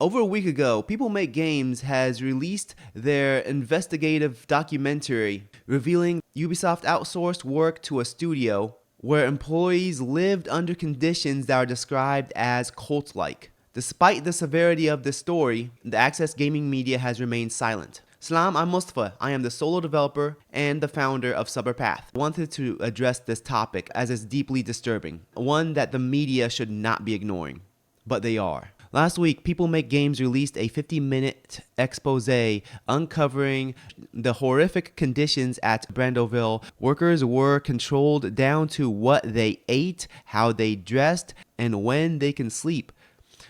Over a week ago, People Make Games has released their investigative documentary revealing Ubisoft outsourced work to a studio where employees lived under conditions that are described as cult-like. Despite the severity of this story, the Access Gaming media has remained silent. Salam, I'm Mustafa. I am the solo developer and the founder of Path. I wanted to address this topic as it's deeply disturbing, one that the media should not be ignoring, but they are. Last week, People Make Games released a 50-minute exposé uncovering the horrific conditions at Brandoville. Workers were controlled down to what they ate, how they dressed, and when they can sleep.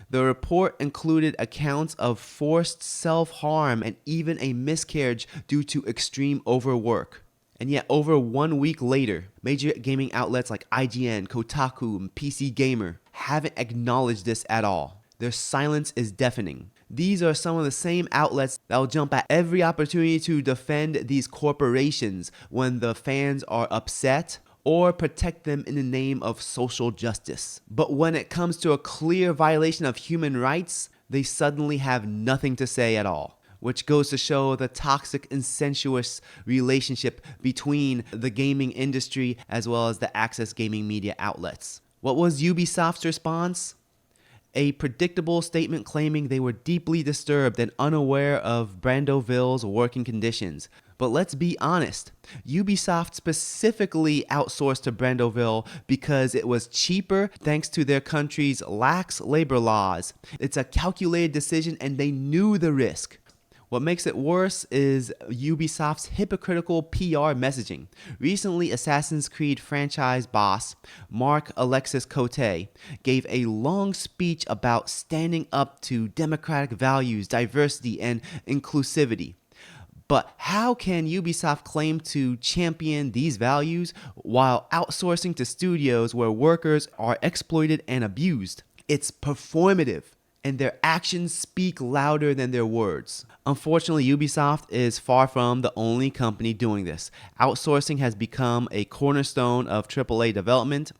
The report included accounts of forced self-harm and even a miscarriage due to extreme overwork. And yet, over 1 week later, major gaming outlets like IGN, Kotaku, and PC Gamer haven't acknowledged this at all. Their silence is deafening. These are some of the same outlets that will jump at every opportunity to defend these corporations when the fans are upset or protect them in the name of social justice. But when it comes to a clear violation of human rights, they suddenly have nothing to say at all, which goes to show the toxic, incestuous relationship between the gaming industry as well as the Access Gaming media outlets. What was Ubisoft's response? A predictable statement claiming they were deeply disturbed and unaware of Brandoville's working conditions. But let's be honest, Ubisoft specifically outsourced to Brandoville because it was cheaper thanks to their country's lax labor laws. It's a calculated decision and they knew the risk. What makes it worse is Ubisoft's hypocritical PR messaging. Recently, Assassin's Creed franchise boss Mark Alexis Cote gave a long speech about standing up to democratic values, diversity, and inclusivity. But how can Ubisoft claim to champion these values while outsourcing to studios where workers are exploited and abused? It's performative, and their actions speak louder than their words. Unfortunately, Ubisoft is far from the only company doing this. Outsourcing has become a cornerstone of AAA development,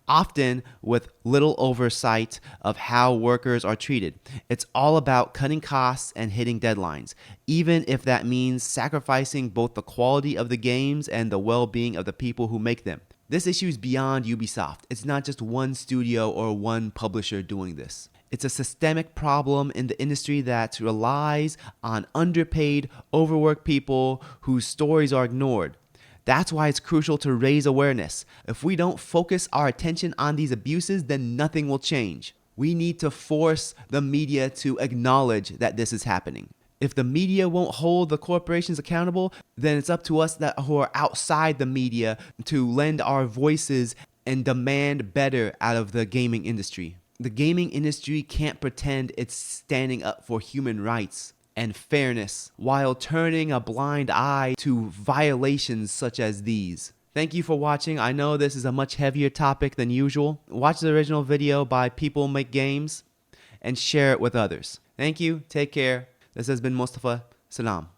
often with little oversight of how workers are treated. It's all about cutting costs and hitting deadlines, even if that means sacrificing both the quality of the games and the well-being of the people who make them. This issue is beyond Ubisoft. It's not just one studio or one publisher doing this. It's a systemic problem in the industry that relies on underpaid, overworked people whose stories are ignored. That's why it's crucial to raise awareness. If we don't focus our attention on these abuses, then nothing will change. We need to force the media to acknowledge that this is happening. If the media won't hold the corporations accountable, then it's up to us who are outside the media to lend our voices and demand better out of the gaming industry. The gaming industry can't pretend it's standing up for human rights and fairness while turning a blind eye to violations such as these. Thank you for watching. I know this is a much heavier topic than usual. Watch the original video by People Make Games and share it with others. Thank you. Take care. This has been Mustafa. Salam.